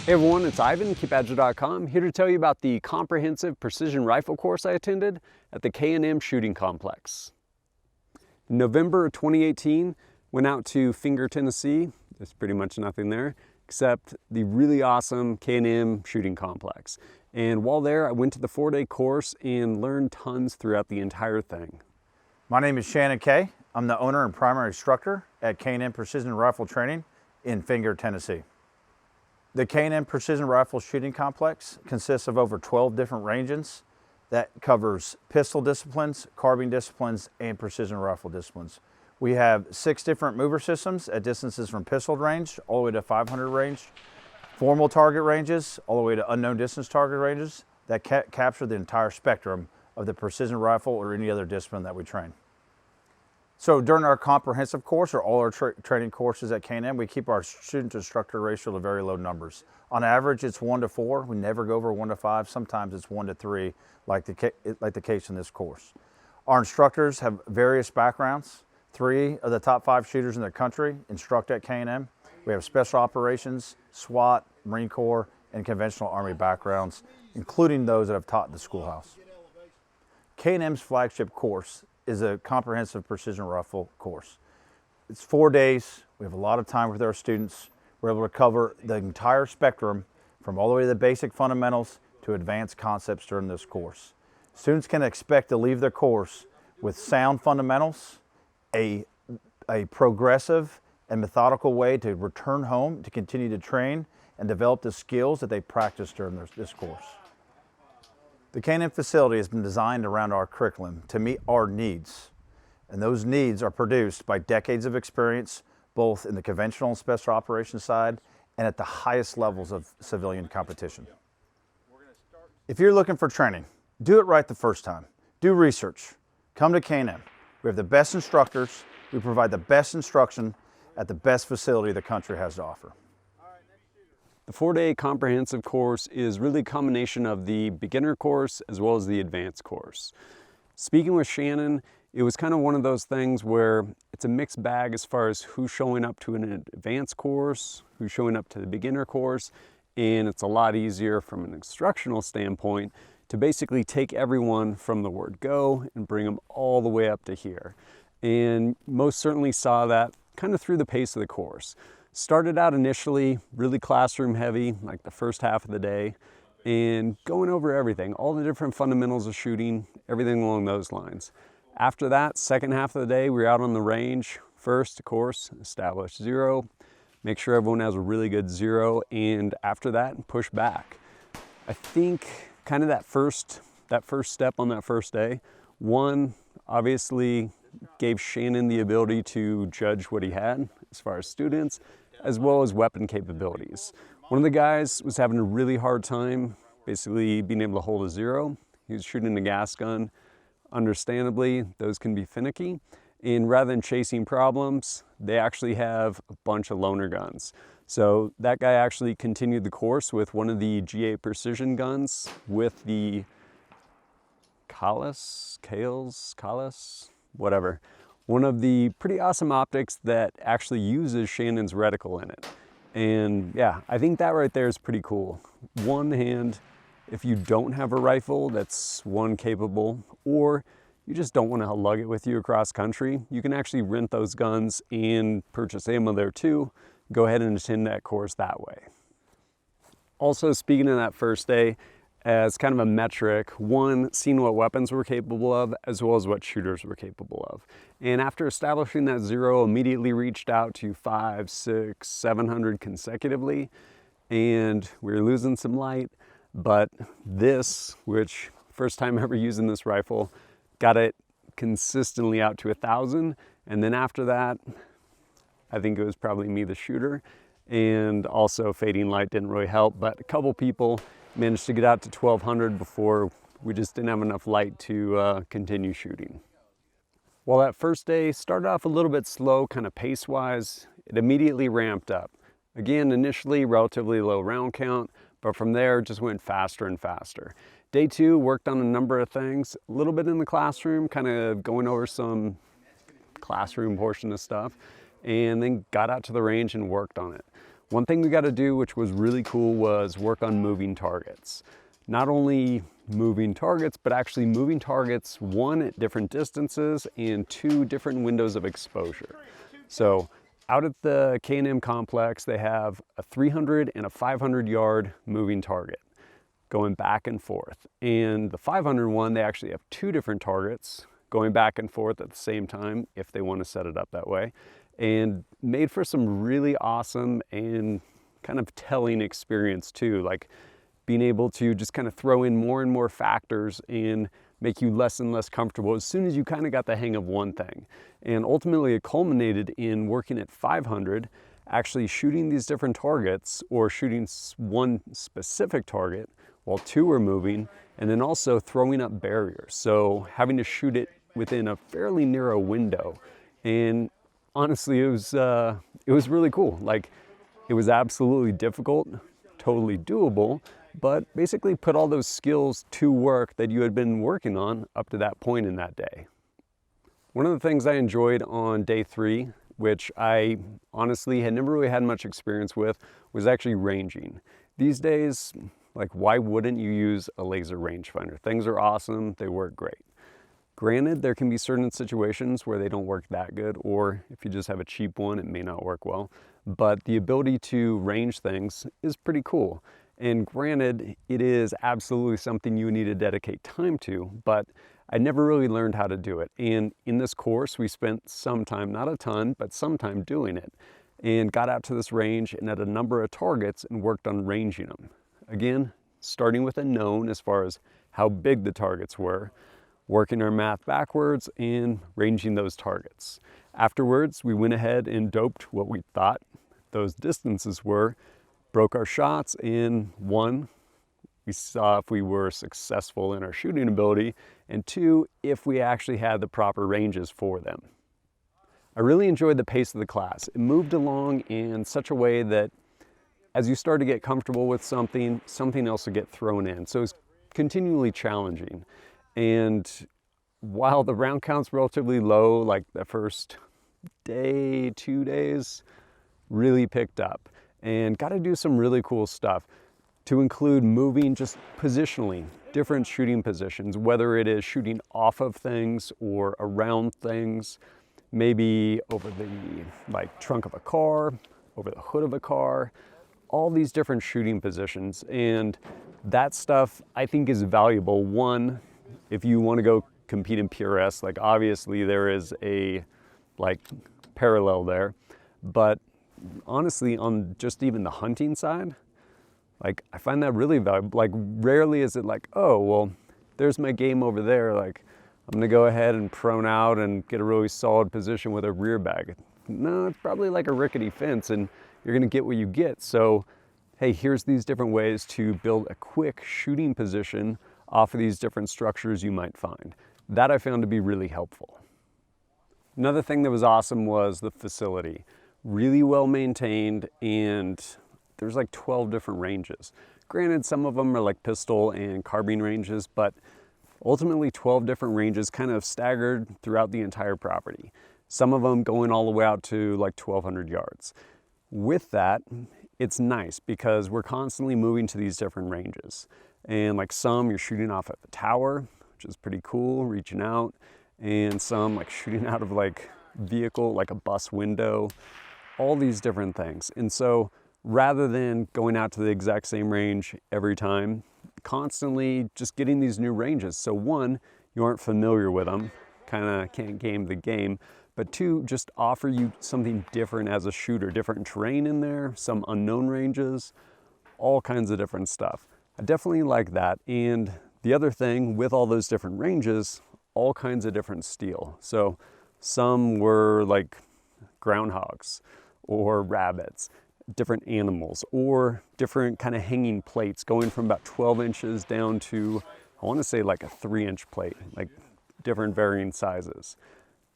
Hey everyone, it's Ivan, keepagile.com, here to tell you about the comprehensive precision rifle course I attended at the K&M Shooting Complex. In November of 2018, went out to Finger, Tennessee. There's pretty much nothing there except the really awesome K&M Shooting Complex. And while there, I went to the 4-day course and learned tons throughout the entire thing. My name is Shannon Kay. I'm the owner and primary instructor at K&M Precision Rifle Training in Finger, Tennessee. The K&M Precision Rifle Shooting Complex consists of over 12 different ranges that covers pistol disciplines, carbine disciplines, and precision rifle disciplines. We have 6 different mover systems at distances from pistol range all the way to 500 range, formal target ranges all the way to unknown distance target ranges that capture the entire spectrum of the precision rifle or any other discipline that we train. So during our comprehensive course, or all our training courses at K&M, we keep our student to instructor ratio to very low numbers. On average, it's 1 to 4. We never go over 1 to 5. Sometimes it's 1 to 3, like the case in this course. Our instructors have various backgrounds. 3 of the top 5 shooters in the country instruct at K&M. We have special operations, SWAT, Marine Corps, and conventional Army backgrounds, including those that have taught in the schoolhouse. K&M's flagship course is a comprehensive precision rifle course. It's 4 days. We have a lot of time with our students. We're able to cover the entire spectrum from all the way to the basic fundamentals to advanced concepts during this course. Students can expect to leave their course with sound fundamentals, a progressive and methodical way to return home to continue to train and develop the skills that they practiced during this course. The K&M facility has been designed around our curriculum to meet our needs, and those needs are produced by decades of experience both in the conventional and special operations side and at the highest levels of civilian competition. If you're looking for training, do it right the first time. Do research. Come to K&M. We have the best instructors. We provide the best instruction at the best facility the country has to offer. The 4-day comprehensive course is really a combination of the beginner course as well as the advanced course. Speaking with Shannon, it was kind of one of those things where it's a mixed bag as far as who's showing up to an advanced course, who's showing up to the beginner course, and it's a lot easier from an instructional standpoint to basically take everyone from the word go and bring them all the way up to here. And most certainly saw that kind of through the pace of the course. Started out initially really classroom heavy, like the first half of the day, and going over everything, all the different fundamentals of shooting, everything along those lines. After that, second half of the day, we were out on the range. First, of course, establish zero, make sure everyone has a really good zero, and after that, push back. I think kind of that first step on that first day, one, obviously gave Shannon the ability to judge what he had as far as students, as well as weapon capabilities. One of the guys was having a really hard time basically being able to hold a zero. He was shooting a gas gun. Understandably, those can be finicky. And rather than chasing problems, they actually have a bunch of loaner guns. So that guy actually continued the course with one of the GA precision guns with the Kalis, whatever. One of the pretty awesome optics that actually uses Shannon's reticle in it. And yeah, I think that right there is pretty cool. One hand, if you don't have a rifle that's one capable, or you just don't want to lug it with you across country, you can actually rent those guns and purchase ammo there too. Go ahead and attend that course that way. Also, speaking of that first day, as kind of a metric, one, seeing what weapons we're capable of, as well as what shooters we're capable of. And after establishing that zero, immediately reached out to 500, 600, 700 consecutively, and we were losing some light, but this, which first time ever using this rifle, got it consistently out to 1,000, and then after that, I think it was probably me, the shooter, and also fading light didn't really help, but a couple people managed to get out to 1,200 before we just didn't have enough light to continue shooting. While that first day started off a little bit slow, kind of pace-wise, it immediately ramped up. Again, initially relatively low round count, but from there it just went faster and faster. Day 2, worked on a number of things, a little bit in the classroom, kind of going over some classroom portion of stuff, and then got out to the range and worked on it. One thing we got to do, which was really cool, was work on moving targets. Not only moving targets, but actually moving targets, 1, at different distances, and 2, different windows of exposure. So out at the K&M complex, they have a 300 and a 500 yard moving target going back and forth. And the 500 one, they actually have 2 different targets going back and forth at the same time if they want to set it up that way. And made for some really awesome and kind of telling experience too, like being able to just kind of throw in more and more factors and make you less and less comfortable as soon as you kind of got the hang of one thing. And ultimately it culminated in working at 500, actually shooting these different targets, or shooting one specific target while 2 were moving, and then also throwing up barriers. So having to shoot it within a fairly narrow window. And honestly, it was really cool. Like, it was absolutely difficult, totally doable, but basically put all those skills to work that you had been working on up to that point in that day. One of the things I enjoyed on day 3, which I honestly had never really had much experience with, was actually ranging. These days, like, why wouldn't you use a laser rangefinder? Things are awesome, they work great. Granted, there can be certain situations where they don't work that good, or if you just have a cheap one, it may not work well. But the ability to range things is pretty cool. And granted, it is absolutely something you need to dedicate time to, but I never really learned how to do it. And in this course, we spent some time, not a ton, but some time doing it, and got out to this range and at a number of targets and worked on ranging them. Again, starting with a known as far as how big the targets were, working our math backwards and ranging those targets. Afterwards, we went ahead and doped what we thought those distances were, broke our shots, and 1, we saw if we were successful in our shooting ability, and 2, if we actually had the proper ranges for them. I really enjoyed the pace of the class. It moved along in such a way that as you start to get comfortable with something, something else will get thrown in. So it's continually challenging. And while the round count's relatively low, like the first day, 2 days, really picked up and got to do some really cool stuff, to include moving just positionally, different shooting positions, whether it is shooting off of things or around things, maybe over the trunk of a car, over the hood of a car, all these different shooting positions. And that stuff I think is valuable. 1, if you want to go compete in PRS, like obviously there is a parallel there, but honestly on just even the hunting side, like I find that really valuable. Like rarely is it like, oh, well, there's my game over there. Like I'm gonna go ahead and prone out and get a really solid position with a rear bag. No, it's probably like a rickety fence and you're gonna get what you get. So, hey, here's these different ways to build a quick shooting position off of these different structures you might find. That I found to be really helpful. Another thing that was awesome was the facility. Really well maintained, and there's like 12 different ranges. Granted, some of them are like pistol and carbine ranges, but ultimately 12 different ranges kind of staggered throughout the entire property. Some of them going all the way out to like 1,200 yards. With that, it's nice because we're constantly moving to these different ranges. And like some you're shooting off at the tower, which is pretty cool, reaching out, and some like shooting out of like vehicle, like a bus window, all these different things. And so rather than going out to the exact same range every time, constantly just getting these new ranges. So 1, you aren't familiar with them, kind of can't game the game, but 2, just offer you something different as a shooter, different terrain in there, some unknown ranges, all kinds of different stuff. I definitely like that. And the other thing with all those different ranges, all kinds of different steel. So some were like groundhogs or rabbits, different animals, or different kind of hanging plates going from about 12 inches down to, I want to say like a 3-inch plate, like different varying sizes.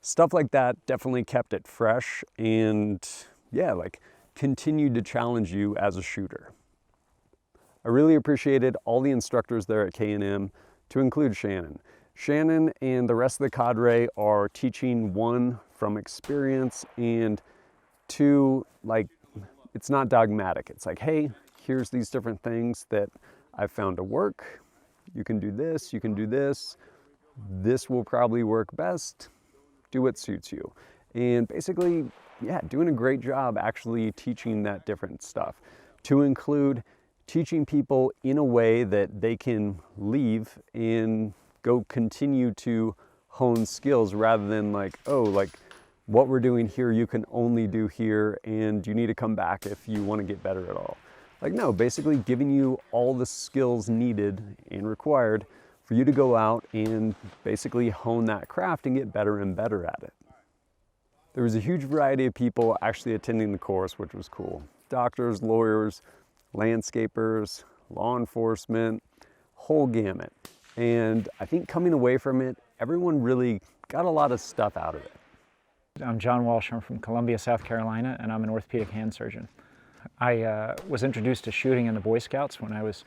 Stuff like that definitely kept it fresh and yeah, like continued to challenge you as a shooter. I really appreciated all the instructors there at K&M, to include Shannon. Shannon and the rest of the cadre are teaching, one, from experience, and two, like, it's not dogmatic. It's like, hey, here's these different things that I've found to work. You can do this, you can do this. This will probably work best. Do what suits you. And basically, yeah, doing a great job actually teaching that different stuff, to include teaching people in a way that they can leave and go continue to hone skills, rather than like, oh, like what we're doing here, you can only do here, and you need to come back if you want to get better at all. Like, no, basically giving you all the skills needed and required for you to go out and basically hone that craft and get better and better at it. There was a huge variety of people actually attending the course, which was cool. Doctors, lawyers, landscapers, law enforcement, whole gamut. And I think coming away from it, everyone really got a lot of stuff out of it. I'm John Walsh. I'm from Columbia, South Carolina, and I'm an orthopedic hand surgeon. I was introduced to shooting in the Boy Scouts when I was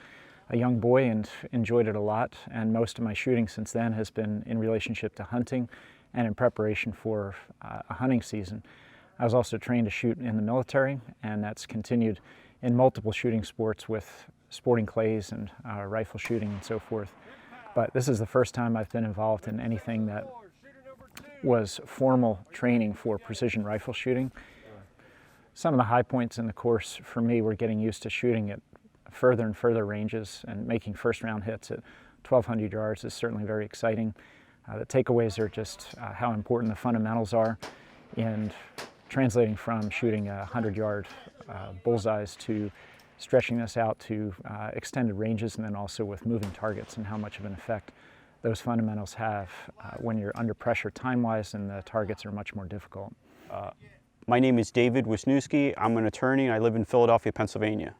a young boy and enjoyed it a lot, and most of my shooting since then has been in relationship to hunting and in preparation for a hunting season. I was also trained to shoot in the military, and that's continued in multiple shooting sports with sporting clays and rifle shooting and so forth. But this is the first time I've been involved in anything that was formal training for precision rifle shooting. Some of the high points in the course for me were getting used to shooting at further and further ranges, and making first round hits at 1,200 yards is certainly very exciting. The takeaways are just how important the fundamentals are in translating from shooting 100-yard bullseyes to stretching this out to extended ranges, and then also with moving targets, and how much of an effect those fundamentals have when you're under pressure time-wise and the targets are much more difficult. My name is David Wisniewski. I'm an attorney and I live in Philadelphia, Pennsylvania.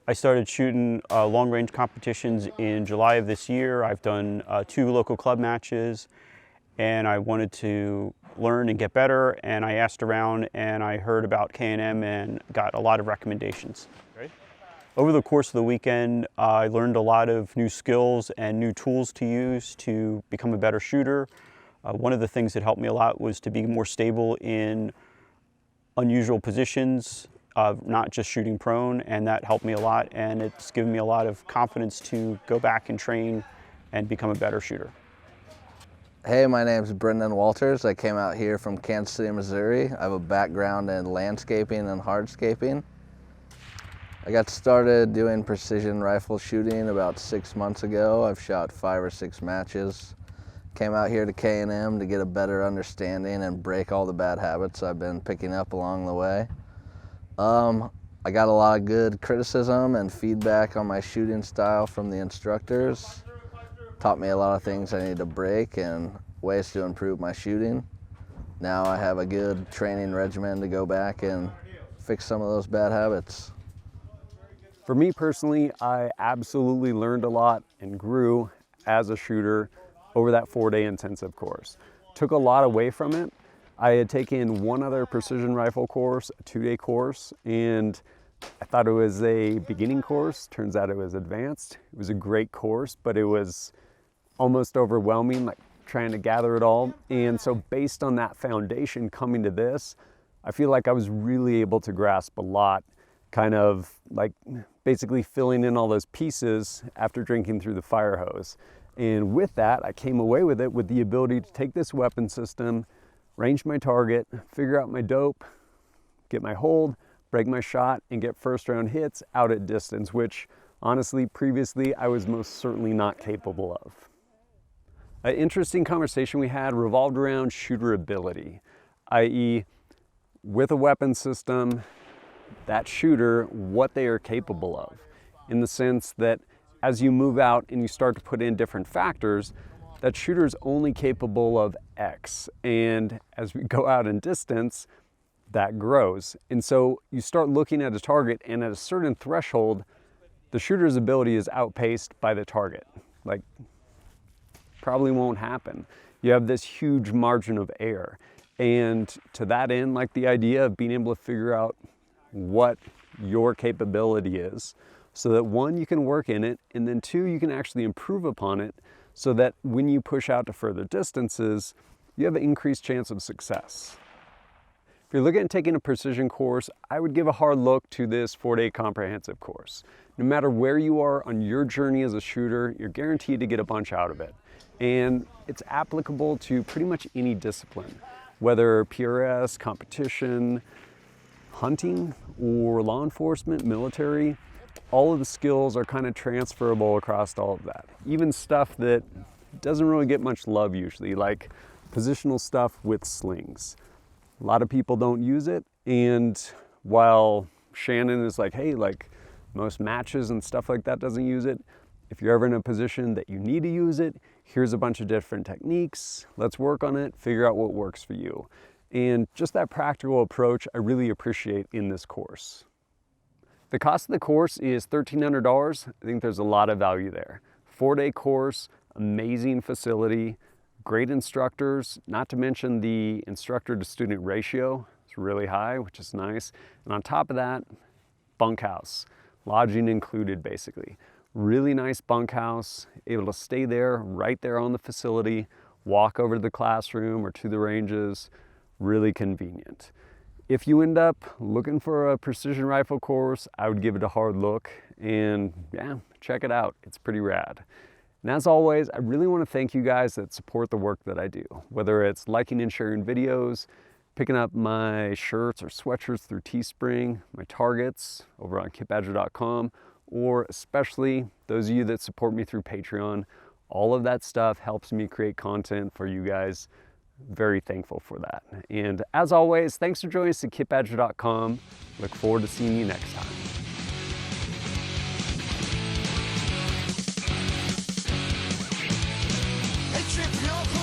I started shooting long-range competitions in July of this year. I've done 2 local club matches, and I wanted to learn and get better, and I asked around and I heard about K&M and got a lot of recommendations. Over the course of the weekend, I learned a lot of new skills and new tools to use to become a better shooter. One of the things that helped me a lot was to be more stable in unusual positions, not just shooting prone, and that helped me a lot, and it's given me a lot of confidence to go back and train and become a better shooter. Hey, my name's Brendan Walters. I came out here from Kansas City, Missouri. I have a background in landscaping and hardscaping. I got started doing precision rifle shooting about 6 months ago. I've shot 5 or 6 matches. Came out here to K&M to get a better understanding and break all the bad habits I've been picking up along the way. I got a lot of good criticism and feedback on my shooting style from the instructors. Taught me a lot of things I need to break and ways to improve my shooting. Now I have a good training regimen to go back and fix some of those bad habits. For me personally, I absolutely learned a lot and grew as a shooter over that 4-day intensive course. Took a lot away from it. I had taken one other precision rifle course, a 2-day course, and I thought it was a beginning course. Turns out it was advanced. It was a great course, but it was almost overwhelming, like trying to gather it all. And so based on that foundation coming to this, I feel like I was really able to grasp a lot, kind of like basically filling in all those pieces after drinking through the fire hose. And with that, I came away with it with the ability to take this weapon system, range my target, figure out my dope, get my hold, break my shot, and get first round hits out at distance, which honestly, previously, I was most certainly not capable of. An interesting conversation we had revolved around shooter ability, i.e. with a weapon system, that shooter, what they are capable of, in the sense that as you move out and you start to put in different factors, that shooter is only capable of X. And as we go out in distance, that grows. And so you start looking at a target, and at a certain threshold, the shooter's ability is outpaced by the target. Like, probably won't happen. You have this huge margin of error. And to that end, like the idea of being able to figure out what your capability is, so that one, you can work in it, and then two, you can actually improve upon it so that when you push out to further distances, you have an increased chance of success. If you're looking at taking a precision course, I would give a hard look to this 4-day comprehensive course. No matter where you are on your journey as a shooter, you're guaranteed to get a bunch out of it. And it's applicable to pretty much any discipline, whether PRS, competition, hunting, or law enforcement, military. All of the skills are kind of transferable across all of that. Even stuff that doesn't really get much love usually, like positional stuff with slings. A lot of people don't use it, and while Shannon is like, hey, like most matches and stuff like that doesn't use it, if you're ever in a position that you need to use it, here's a bunch of different techniques. Let's work on it, figure out what works for you. And just that practical approach I really appreciate in this course. The cost of the course is $1,300. I think there's a lot of value there. 4-day course, amazing facility, great instructors, not to mention the instructor to student ratio is really high, which is nice. And on top of that, bunkhouse, lodging included basically. Really nice bunkhouse, able to stay there, right there on the facility, walk over to the classroom or to the ranges, really convenient. If you end up looking for a precision rifle course, I would give it a hard look, and yeah, check it out. It's pretty rad. And as always, I really want to thank you guys that support the work that I do, whether it's liking and sharing videos, picking up my shirts or sweatshirts through Teespring, my targets over on kitbadger.com, or especially those of you that support me through Patreon. All of that stuff helps me create content for you guys. Very thankful for that. And as always, thanks for joining us at kitbadger.com. Look forward to seeing you next time. Hey, champion,